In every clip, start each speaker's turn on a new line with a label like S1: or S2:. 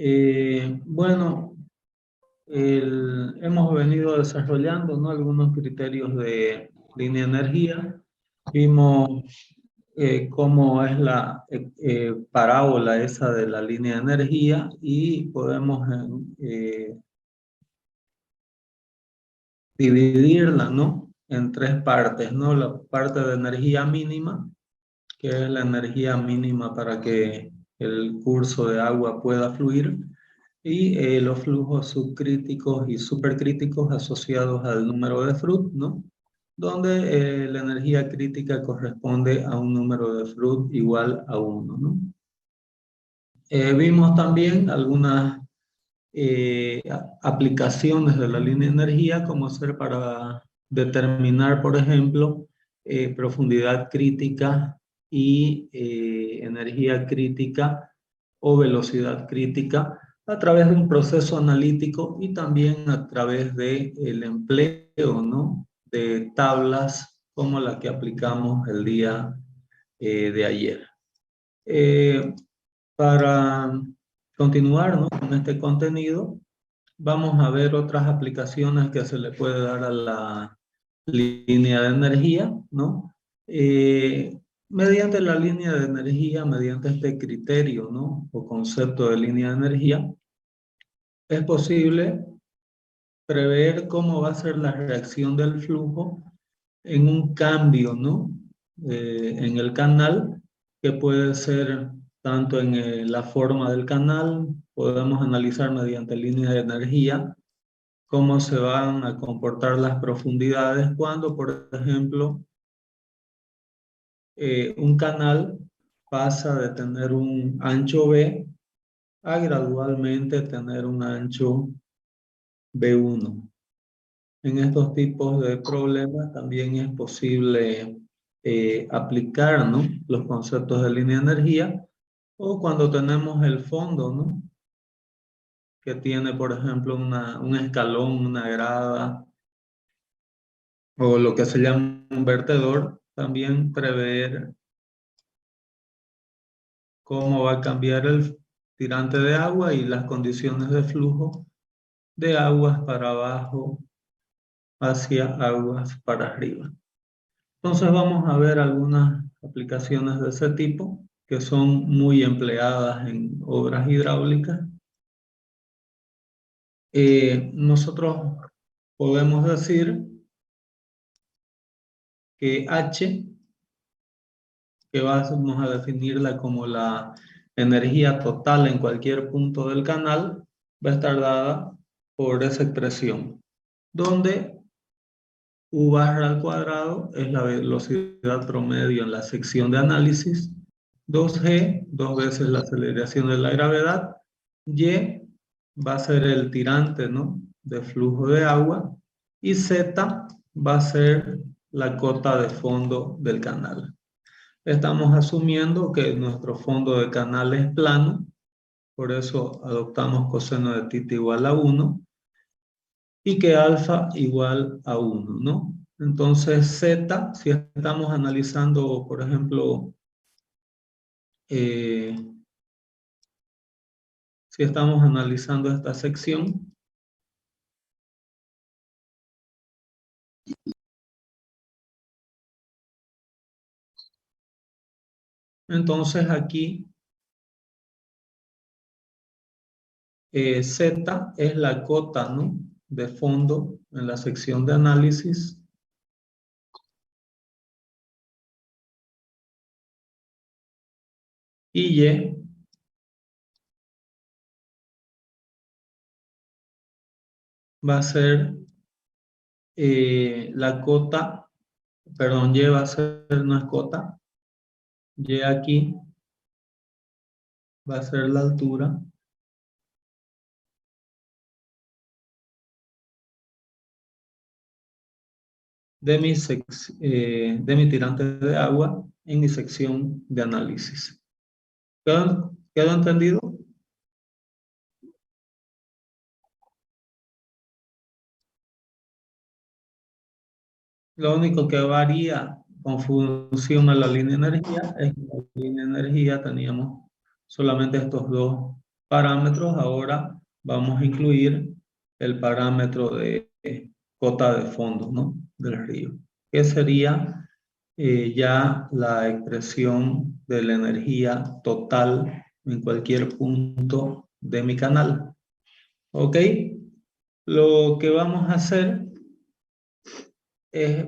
S1: Bueno, hemos venido desarrollando, ¿no?, algunos criterios de línea de energía. Vimos cómo es la parábola esa de la línea de energía y podemos dividirla, ¿no?, en tres partes, ¿no? La parte de energía mínima, que es la energía mínima para que el curso de agua pueda fluir, y los flujos subcríticos y supercríticos asociados al número de Froude, ¿no? Donde la energía crítica corresponde a un número de Froude igual a 1, ¿no? Vimos también algunas aplicaciones de la línea de energía, como ser para determinar, por ejemplo, profundidad crítica y energía crítica o velocidad crítica a través de un proceso analítico y también a través del empleo, ¿no?, de tablas como la que aplicamos el día de ayer. Para continuar, ¿no?, con este contenido, vamos a ver otras aplicaciones que se le puede dar a la línea de energía, ¿no? Mediante la línea de energía, mediante este criterio, ¿no?, o concepto de línea de energía, es posible prever cómo va a ser la reacción del flujo en un cambio, ¿no?, en el canal, que puede ser tanto en la forma del canal. Podemos analizar mediante líneas de energía cómo se van a comportar las profundidades cuando, por ejemplo, un canal pasa de tener un ancho B a gradualmente tener un ancho B1. En estos tipos de problemas también es posible aplicar, ¿no?, los conceptos de línea de energía, o cuando tenemos el fondo, ¿no?, que tiene, por ejemplo, un escalón, una grada, o lo que se llama un vertedor, también prever cómo va a cambiar el tirante de agua y las condiciones de flujo de aguas para abajo hacia aguas para arriba. Entonces vamos a ver algunas aplicaciones de ese tipo que son muy empleadas en obras hidráulicas. Nosotros podemos decir que H, que vamos a definirla como la energía total en cualquier punto del canal, va a estar dada por esa expresión, donde U barra al cuadrado es la velocidad promedio en la sección de análisis, 2G, dos veces la aceleración de la gravedad, Y va a ser el tirante, ¿no?, de flujo de agua, y Z va a ser la cota de fondo del canal. Estamos asumiendo que nuestro fondo de canal es plano, por eso adoptamos coseno de θ igual a 1, y que alfa igual a 1, ¿no? Entonces Z, si estamos analizando, por ejemplo, si estamos analizando esta sección, entonces aquí Z es la cota, ¿no?, de fondo en la sección de análisis, y Y va a ser la cota, perdón, Y va a ser, no es cota, Y aquí va a ser la altura de mi tirante de agua en mi sección de análisis. ¿Quedó entendido? Lo único que varía con función a la línea de energía es que en la línea de energía teníamos solamente estos dos parámetros, ahora vamos a incluir el parámetro de cota de fondo, ¿no? Del río, que sería ya la expresión de la energía total en cualquier punto de mi canal. ¿Ok? Lo que vamos a hacer es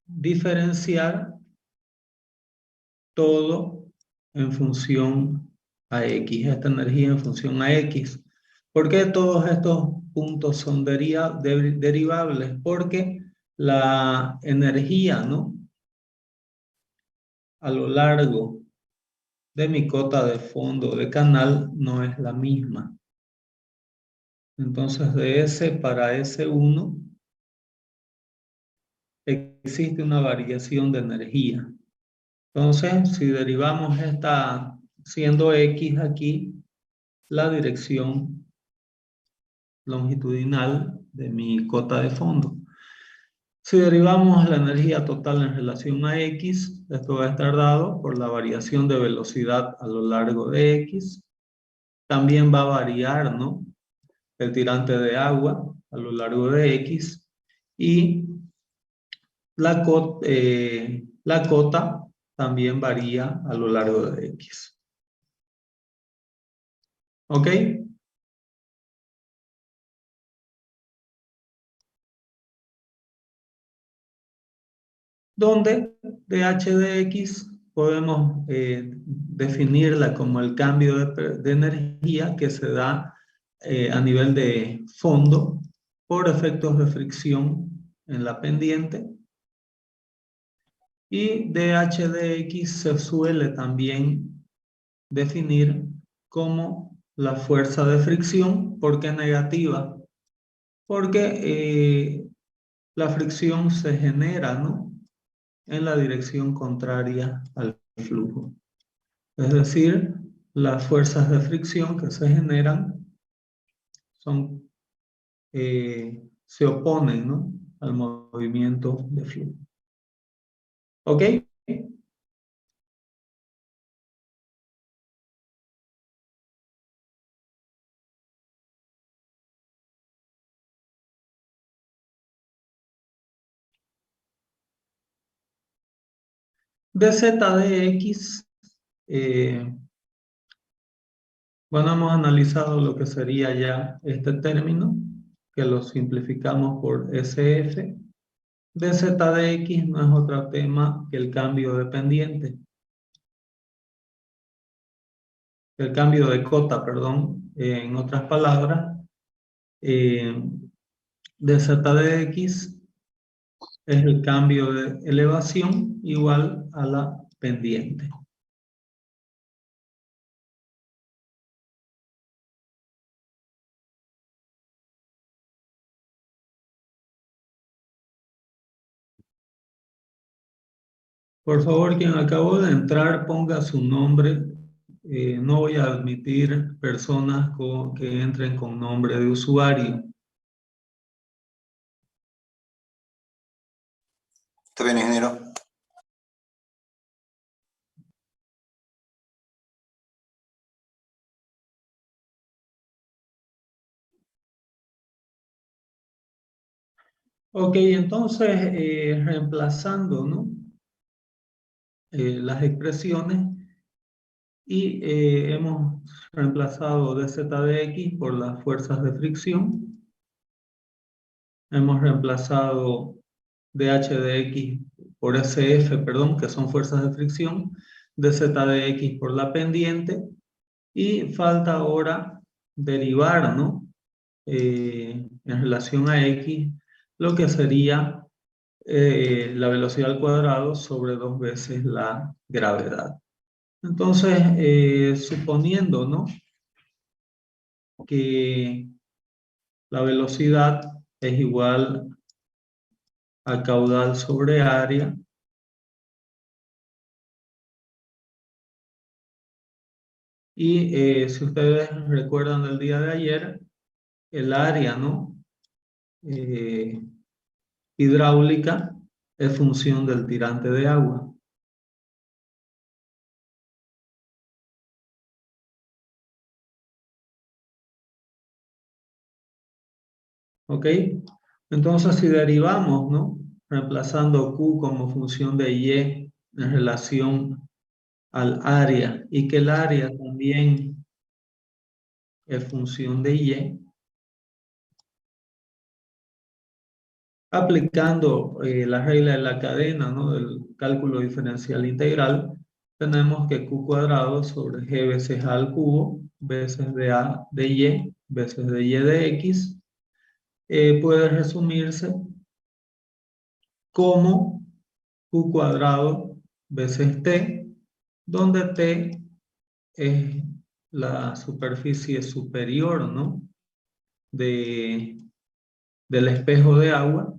S1: diferenciar todo en función a X, esta energía en función a X. ¿Por qué todos estos puntos son derivables? Porque la energía, ¿no? A lo largo de mi cota de fondo de canal no es la misma. Entonces, de S para S1 existe una variación de energía. Entonces, si derivamos esta siendo X aquí, la dirección longitudinal de mi cota de fondo. Si derivamos la energía total en relación a X, esto va a estar dado por la variación de velocidad a lo largo de X. También va a variar, ¿no? El tirante de agua a lo largo de X. Y la cota también varía a lo largo de X. ¿Ok? Donde dH de X podemos definirla como el cambio de energía que se da a nivel de fondo por efectos de fricción en la pendiente. Y dH de X se suele también definir como la fuerza de fricción. ¿Por qué negativa? Porque la fricción se genera, ¿no? En la dirección contraria al flujo. Es decir, las fuerzas de fricción que se generan son, se oponen, ¿no? Al movimiento de flujo. ¿Ok? dz de x, bueno, hemos analizado lo que sería ya este término, que lo simplificamos por SF. dz de x no es otro tema que el cambio de pendiente. El cambio de cota, perdón, en otras palabras, dz de x es el cambio de elevación igual a la pendiente. Por favor, quien acabó de entrar, ponga su nombre. No voy a admitir personas que entren con nombre de usuario.
S2: Está bien, ingeniero.
S1: Ok, entonces, reemplazando, ¿no? Las expresiones y hemos reemplazado dz de x por las fuerzas de fricción. Hemos reemplazado dH de x por SF, perdón, que son fuerzas de fricción, dz de x por la pendiente, y falta ahora derivar, ¿no? En relación a x, lo que sería la velocidad al cuadrado sobre 2 veces la gravedad. Entonces, suponiendo, ¿no? Que la velocidad es igual a caudal sobre área, y si ustedes recuerdan del día de ayer, el área, ¿no? Hidráulica es función del tirante de agua. ¿Ok? Entonces, si derivamos, ¿no? Reemplazando Q como función de Y en relación al área y que el área también es función de Y, aplicando la regla de la cadena, ¿no? Del cálculo diferencial integral, tenemos que Q cuadrado sobre G veces A al cubo, veces de A de Y, veces de Y de X, puede resumirse como Q cuadrado veces T, donde T es la superficie superior, ¿no? De, del espejo de agua,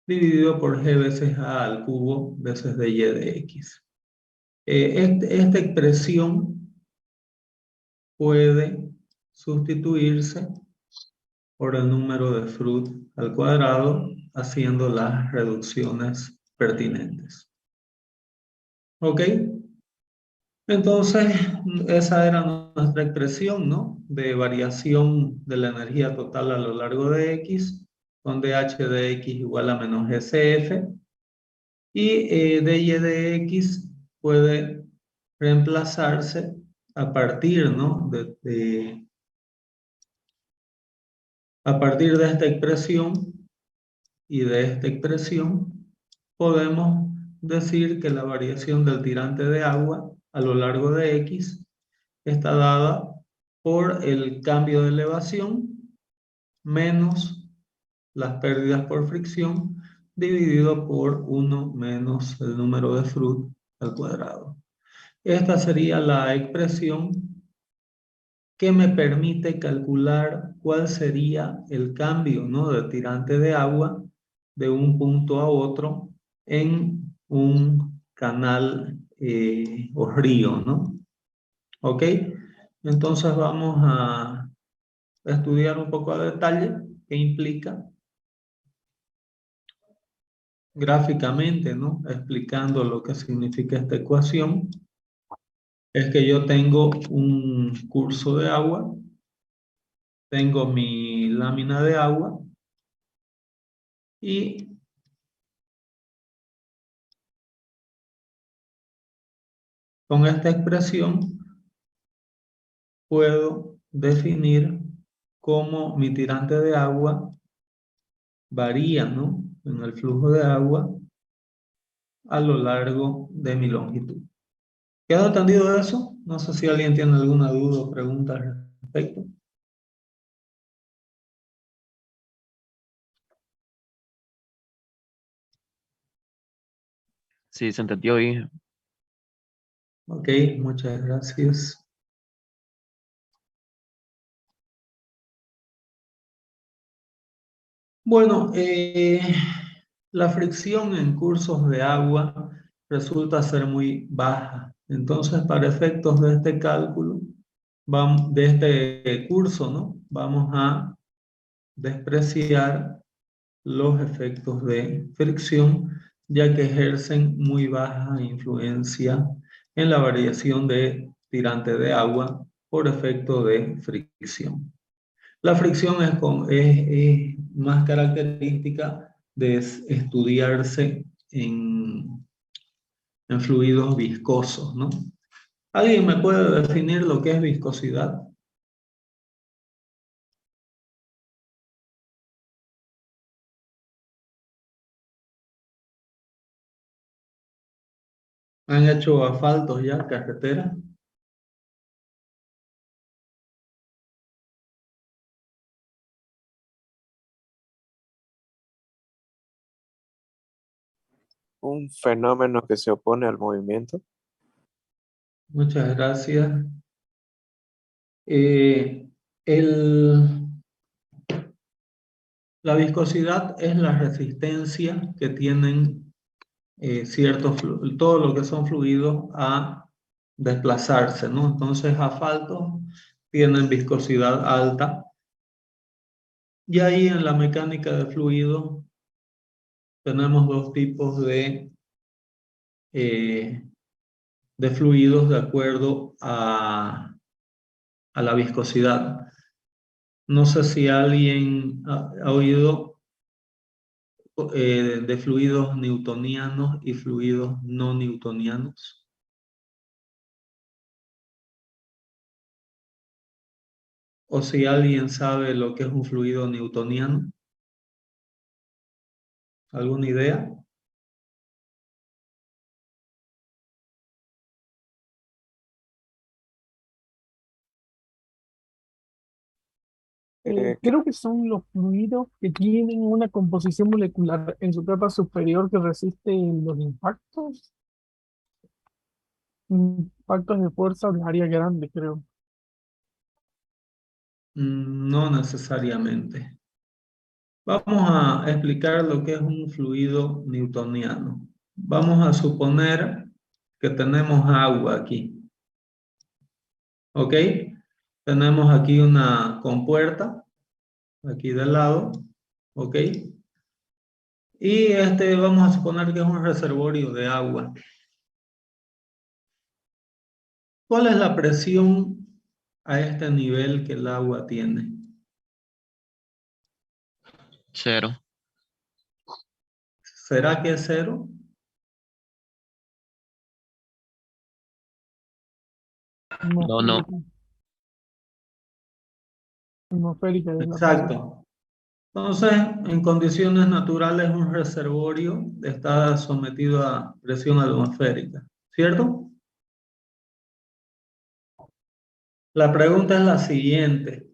S1: dividido por G veces A al cubo veces de Y de X. Esta expresión puede sustituirse por el número de Freud al cuadrado, haciendo las reducciones pertinentes. ¿Ok? Entonces, esa era nuestra expresión, ¿no? De variación de la energía total a lo largo de X, donde H de X igual a menos SF, y dy de X puede reemplazarse a partir, ¿no? A partir de esta expresión y de esta expresión, podemos decir que la variación del tirante de agua a lo largo de X está dada por el cambio de elevación menos las pérdidas por fricción dividido por 1 menos el número de Freud al cuadrado. Esta sería la expresión que me permite calcular cuál sería el cambio, ¿no? de tirante de agua de un punto a otro en un canal o río, ¿no? ¿Ok? Entonces vamos a estudiar un poco a detalle qué implica gráficamente, ¿no? Explicando lo que significa esta ecuación. Es que yo tengo un curso de agua, tengo mi lámina de agua y con esta expresión puedo definir cómo mi tirante de agua varía, ¿no? En el flujo de agua a lo largo de mi longitud. ¿Queda entendido eso? No sé si alguien tiene alguna duda o pregunta al respecto.
S2: Sí, se entendió bien.
S1: Ok, muchas gracias. Bueno, la fricción en cursos de agua resulta ser muy baja. Entonces, para efectos de este cálculo, de este curso, ¿no? Vamos a despreciar los efectos de fricción, ya que ejercen muy baja influencia en la variación de tirante de agua por efecto de fricción. La fricción es más característica de estudiarse en fluidos viscosos, ¿no? ¿Alguien me puede definir lo que es viscosidad? ¿Han hecho asfaltos ya, carreteras?
S3: Un fenómeno que se opone al movimiento.
S1: Muchas gracias. Eh, el, la viscosidad es la resistencia que tienen todo lo que son fluidos a desplazarse, ¿no? Entonces, asfaltos tienen viscosidad alta. Y ahí en la mecánica de fluidos tenemos dos tipos eh, de fluidos de acuerdo a la viscosidad. No sé si alguien ha oído de fluidos newtonianos y fluidos no newtonianos. O si alguien sabe lo que es un fluido newtoniano. ¿Alguna idea?
S2: Creo que son los fluidos que tienen una composición molecular en su capa superior que resiste los impactos de fuerza de área grande, creo.
S1: No necesariamente. Vamos a explicar lo que es un fluido newtoniano. Vamos a suponer que tenemos agua aquí. ¿Ok? Tenemos aquí una compuerta, aquí del lado. ¿Ok? Y vamos a suponer que es un reservorio de agua. ¿Cuál es la presión a este nivel que el agua tiene?
S4: 0.
S1: ¿Será que es 0?
S4: No.
S2: Atmosférica es la presión.
S1: Exacto. Entonces, en condiciones naturales, un reservorio está sometido a presión atmosférica, ¿cierto? La pregunta es la siguiente.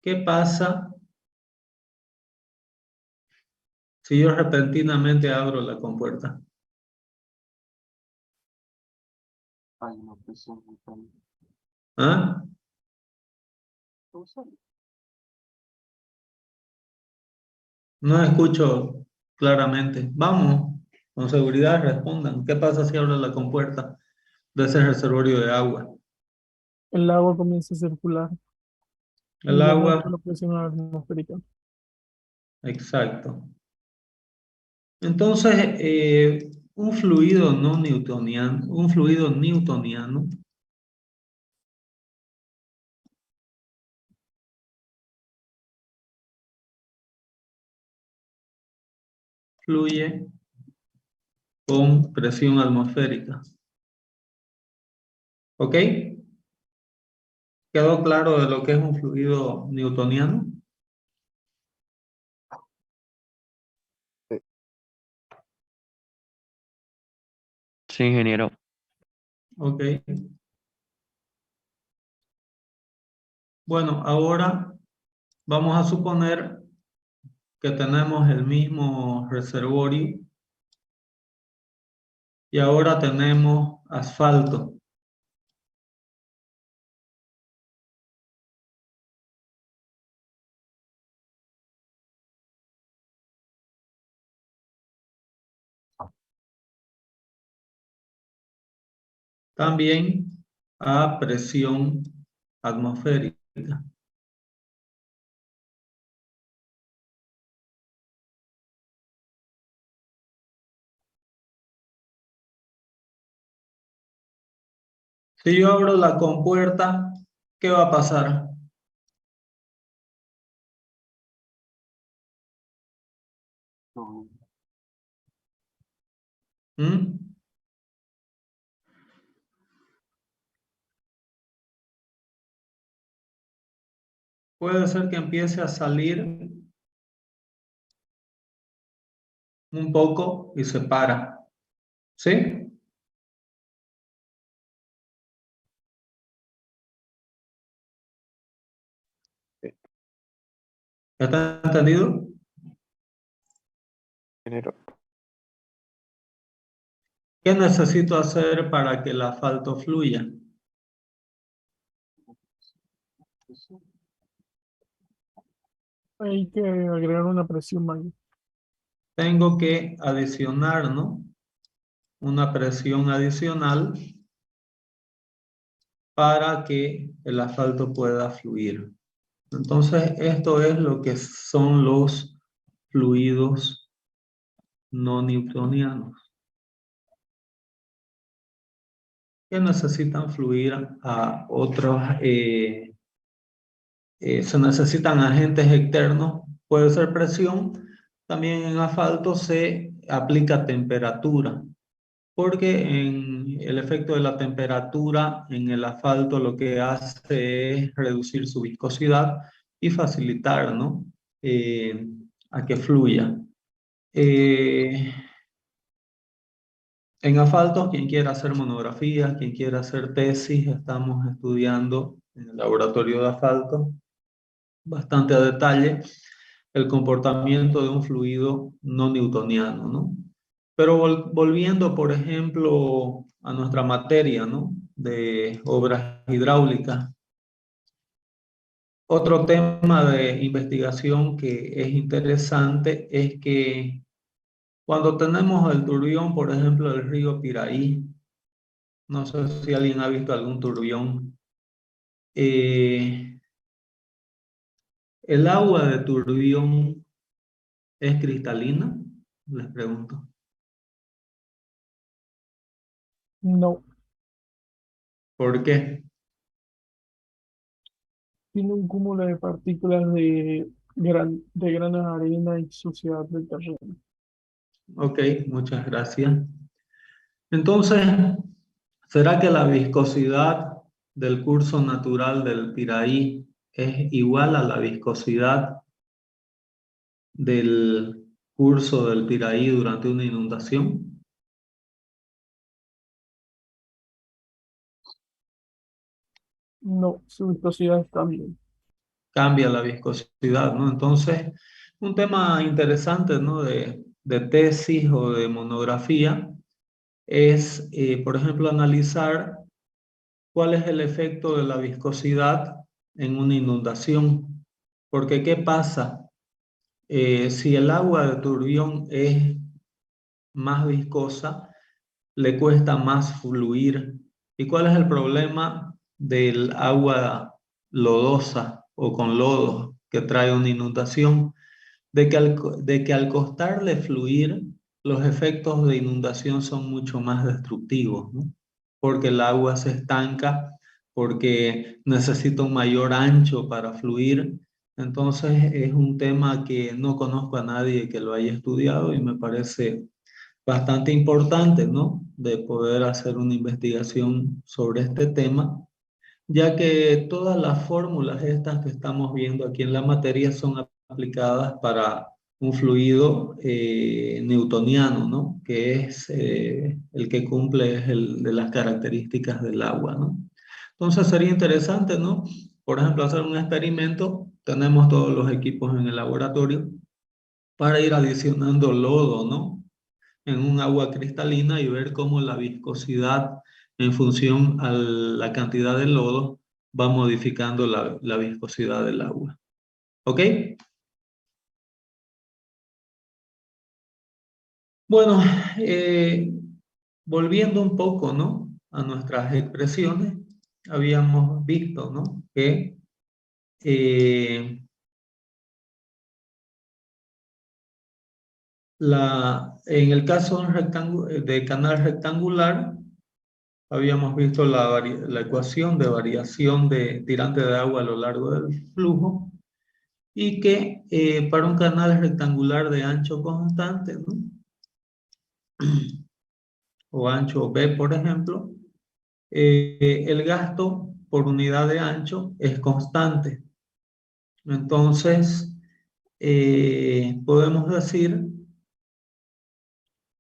S1: ¿Qué pasa si yo repentinamente abro la compuerta?
S3: Hay una presión brutal.
S1: ¿Ah? No escucho claramente. Vamos, con seguridad respondan. ¿Qué pasa si abro la compuerta de ese reservorio de agua?
S2: El agua comienza a circular
S1: El
S2: y aumenta
S1: agua,
S2: la presión atmosférica.
S1: exacto. Entonces, un fluido no newtoniano, un fluido newtoniano fluye con presión atmosférica. ¿Ok? ¿Quedó claro de lo que es un fluido newtoniano?
S4: Sí, ingeniero.
S1: Ok. Bueno, ahora vamos a suponer que tenemos el mismo reservorio y ahora tenemos asfalto. También a presión atmosférica. Si yo abro la compuerta, ¿qué va a pasar?
S3: No.
S1: ¿Mm? Puede ser que empiece a salir un poco y se para. ¿Sí? ¿Está entendido?
S3: Ingeniero,
S1: ¿Qué necesito hacer para que el asfalto fluya?
S2: Hay que agregar una presión mayor.
S1: Tengo que adicionar, ¿no? Una presión adicional para que el asfalto pueda fluir. Entonces, esto es lo que son los fluidos no newtonianos. que necesitan fluir a otros, se necesitan agentes externos, puede ser presión. También en asfalto se aplica temperatura, porque en el efecto de la temperatura en el asfalto lo que hace es reducir su viscosidad y facilitar, ¿no? A que fluya. En asfalto, quien quiera hacer monografía, quien quiera hacer tesis, estamos estudiando en el laboratorio de asfalto bastante a detalle el comportamiento de un fluido no newtoniano, ¿no? Pero volviendo, por ejemplo, a nuestra materia, ¿no? De obras hidráulicas. Otro tema de investigación que es interesante es que cuando tenemos el turbión, por ejemplo, del río Piraí, no sé si alguien ha visto algún turbión, ¿el agua de turbión es cristalina? Les pregunto.
S2: No,
S1: ¿Por qué?
S2: tiene un cúmulo de partículas de granos de arena y suciedad del terreno.
S1: Ok, muchas gracias. Entonces, ¿será que la viscosidad del curso natural del Piraí es igual a la viscosidad del curso del Piraí durante una inundación?
S2: No, su viscosidad también.
S1: Cambia la viscosidad, ¿no? Entonces, un tema interesante, ¿no? De tesis o de monografía es, por ejemplo, analizar cuál es el efecto de la viscosidad en una inundación. Porque, ¿qué pasa? Si el agua de turbión es más viscosa, le cuesta más fluir. ¿Y cuál es el problema del agua lodosa o con lodo que trae una inundación? De que al costarle fluir, los efectos de inundación son mucho más destructivos, ¿no? Porque el agua se estanca, porque necesita un mayor ancho para fluir. Entonces es un tema que no conozco a nadie que lo haya estudiado y me parece bastante importante, ¿no? De poder hacer una investigación sobre este tema, ya que todas las fórmulas estas que estamos viendo aquí en la materia son aplicadas para un fluido newtoniano, ¿no? Que es el que cumple es el de las características del agua, ¿no? Entonces sería interesante, ¿no? Por ejemplo, hacer un experimento. Tenemos todos los equipos en el laboratorio para ir adicionando lodo, ¿no? En un agua cristalina y ver cómo la viscosidad en función a la cantidad de lodo va modificando la viscosidad del agua. ¿Ok? Bueno, volviendo un poco, ¿no? A nuestras expresiones, habíamos visto, ¿no? Que en el caso de canal rectangular, habíamos visto la ecuación de variación de tirante de agua a lo largo del flujo y que para un canal rectangular de ancho constante, ¿no? O ancho B, por ejemplo, el gasto por unidad de ancho es constante. Entonces, podemos decir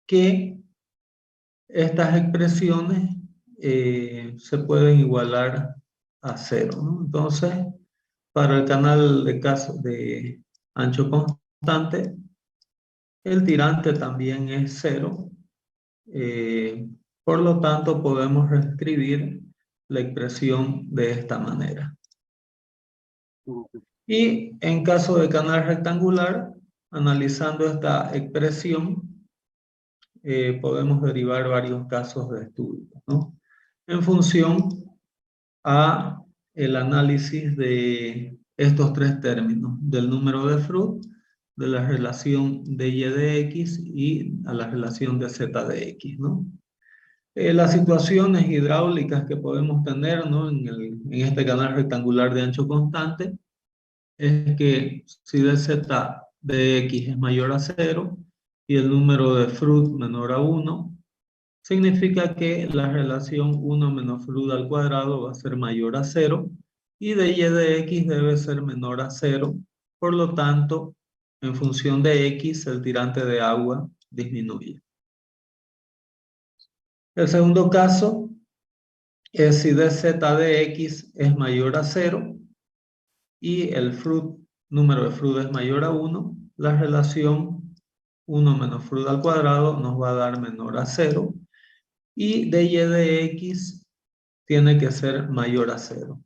S1: que estas expresiones se pueden igualar a cero, ¿no? Entonces, para el canal de ancho constante, el tirante también es cero. Por lo tanto, podemos reescribir la expresión de esta manera. Y en caso de canal rectangular, analizando esta expresión, podemos derivar varios casos de estudio, ¿no? En función a el análisis de estos tres términos, del número de Freud, de la relación de y de x y a la relación de z de x, ¿no? Las situaciones hidráulicas que podemos tener, ¿no? en este canal rectangular de ancho constante es que si dz de x es mayor a 0 y el número de Froude menor a 1, significa que la relación 1 menos Froude al cuadrado va a ser mayor a 0 y dy de x debe ser menor a 0. Por lo tanto, en función de x, el tirante de agua disminuye. El segundo caso es si dz de x es mayor a 0 y el número de Froude es mayor a 1, la relación 1 menos Froude al cuadrado nos va a dar menor a 0 y dy de x tiene que ser mayor a 0.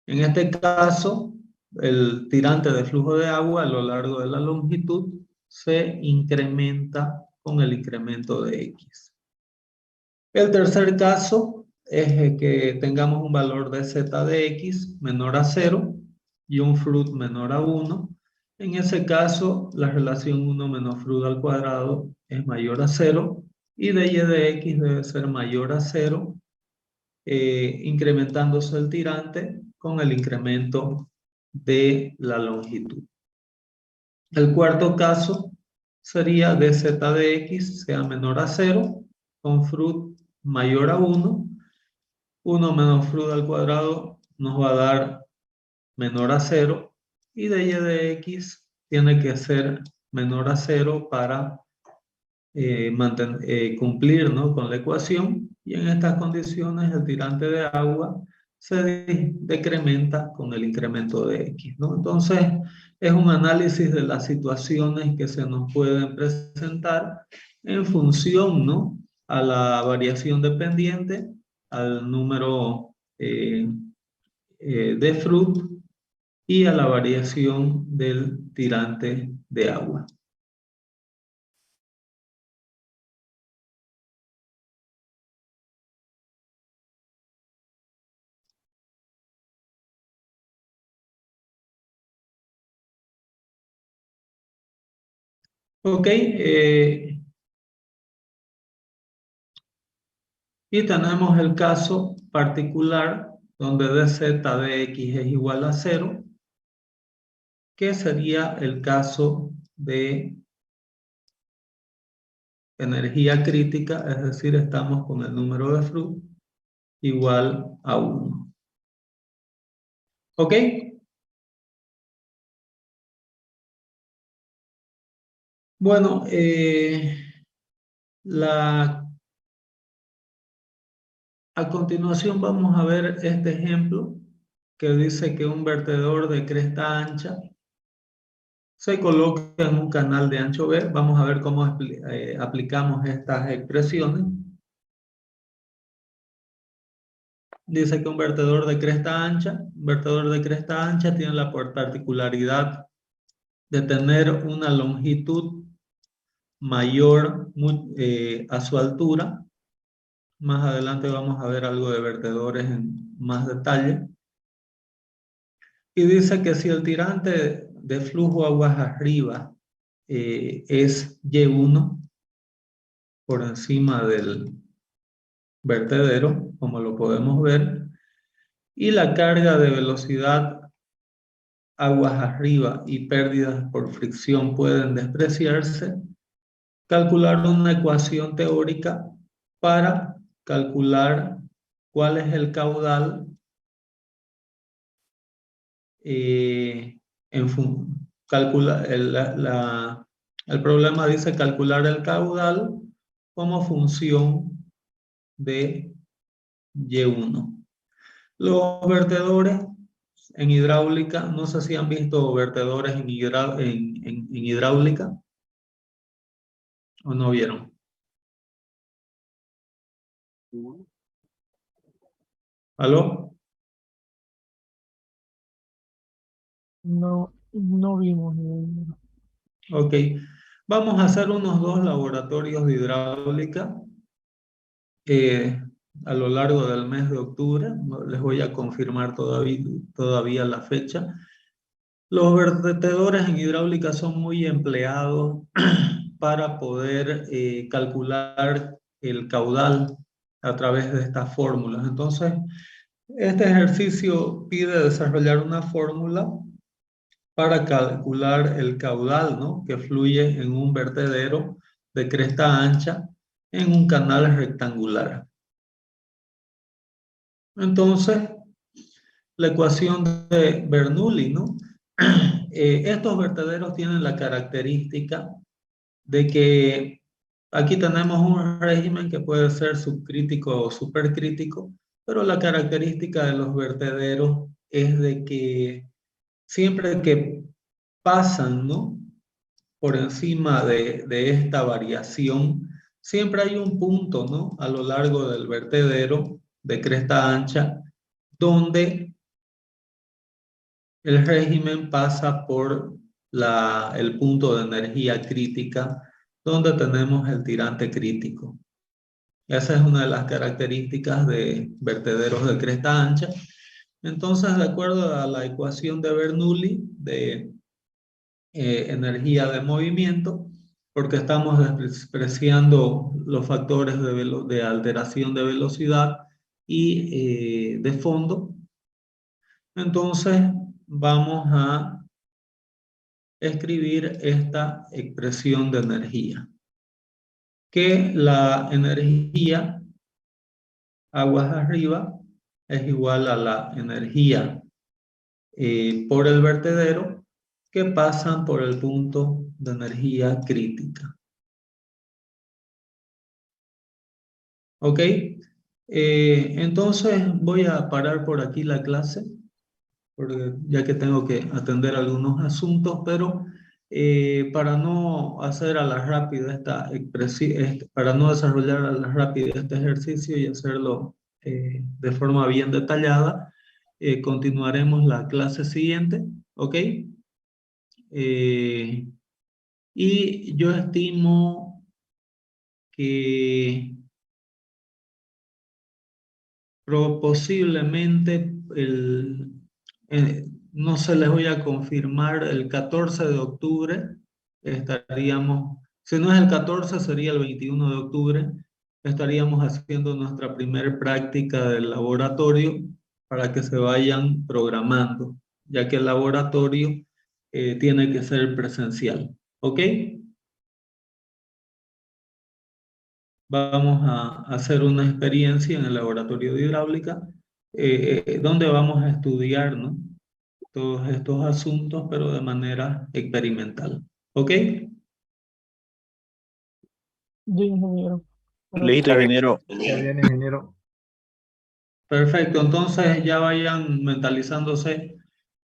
S1: En este caso, el tirante de flujo de agua a lo largo de la longitud se incrementa con el incremento de x. El tercer caso es que tengamos un valor de z de x menor a 0 y un Froude menor a 1. En ese caso, la relación 1 menos Froude al cuadrado es mayor a 0 y dy de x debe ser mayor a 0, incrementándose el tirante con el incremento de la longitud. El cuarto caso sería dz de x sea menor a 0 con Froude mayor a 1. 1 menos Froude al cuadrado nos va a dar menor a 0 y dy de x tiene que ser menor a 0 para cumplir, ¿no? con la ecuación, y en estas condiciones el tirante de agua se decrementa con el incremento de x, ¿no? Entonces es un análisis de las situaciones que se nos pueden presentar en función, ¿no? a la variación dependiente, al número de Froude y a la variación del tirante de agua. Ok, y tenemos el caso particular donde dz de x es igual a 0, que sería el caso de energía crítica, es decir, estamos con el número de Froude igual a 1. ¿Ok? Bueno, a continuación vamos a ver este ejemplo que dice que un vertedor de cresta ancha se coloca en un canal de ancho B. Vamos a ver cómo aplicamos estas expresiones. Dice que un vertedor de cresta ancha tiene la particularidad de tener una longitud mayor a su altura. Más adelante vamos a ver algo de vertedores en más detalle. Y dice que si el tirante de flujo aguas arriba es Y1 por encima del vertedero, como lo podemos ver, y la carga de velocidad aguas arriba y pérdidas por fricción pueden despreciarse, calcular una ecuación teórica para calcular cuál es el caudal el problema dice calcular el caudal como función de Y1. Los vertedores en hidráulica, no sé si han visto vertedores en hidráulica o no vieron. ¿Aló?
S2: No, no vimos ninguno.
S1: Ok. Vamos a hacer unos 2 laboratorios de hidráulica a lo largo del mes de octubre. Les voy a confirmar todavía la fecha. Los vertedores en hidráulica son muy empleados para poder calcular el caudal a través de estas fórmulas. Entonces, este ejercicio pide desarrollar una fórmula para calcular el caudal, ¿no?, que fluye en un vertedero de cresta ancha en un canal rectangular. Entonces, la ecuación de Bernoulli, ¿no? Estos vertederos tienen la característica de que aquí tenemos un régimen que puede ser subcrítico o supercrítico, pero la característica de los vertederos es de que siempre que pasan, ¿no?, por encima de esta variación, siempre hay un punto, ¿no?, a lo largo del vertedero de cresta ancha donde el régimen pasa por el punto de energía crítica, donde tenemos el tirante crítico. Esa es una de las características de vertederos de cresta ancha. Entonces, de acuerdo a la ecuación de Bernoulli de energía de movimiento, porque estamos despreciando los factores de alteración de velocidad y de fondo, entonces vamos a escribir esta expresión de energía, que la energía aguas arriba es igual a la energía por el vertedero que pasan por el punto de energía crítica. ¿Ok? Entonces voy a parar por aquí la clase, porque ya que tengo que atender algunos asuntos, pero para no hacer a la rápida para no desarrollar a la rápida este ejercicio y hacerlo de forma bien detallada, continuaremos la clase siguiente, ¿ok? Y yo estimo que posiblemente no se les voy a confirmar, el 14 de octubre estaríamos, si no es el 14 sería el 21 de octubre, estaríamos haciendo nuestra primera práctica del laboratorio para que se vayan programando, ya que el laboratorio tiene que ser presencial, ¿ok? Vamos a hacer una experiencia en el laboratorio de hidráulica, donde vamos a estudiar, ¿no?, todos estos asuntos, pero de manera experimental. ¿Ok?
S2: Sí, ingeniero.
S5: Listo, ingeniero.
S6: Está bien, ingeniero.
S1: Perfecto. Entonces ya vayan mentalizándose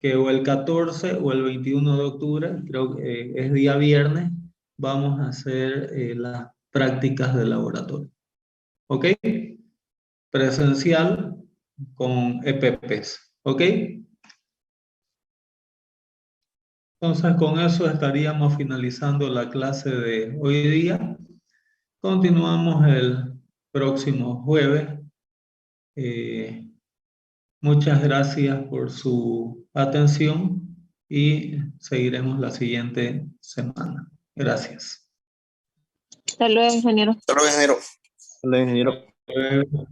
S1: que o el 14 o el 21 de octubre, creo que es día viernes, vamos a hacer las prácticas de laboratorio. ¿Ok? Presencial con EPPs. ¿Ok? Entonces, con eso estaríamos finalizando la clase de hoy día. Continuamos el próximo jueves. Muchas gracias por su atención y seguiremos la siguiente semana. Gracias.
S7: Hasta luego, ingeniero.
S5: Hasta luego, ingeniero.
S1: Hasta luego.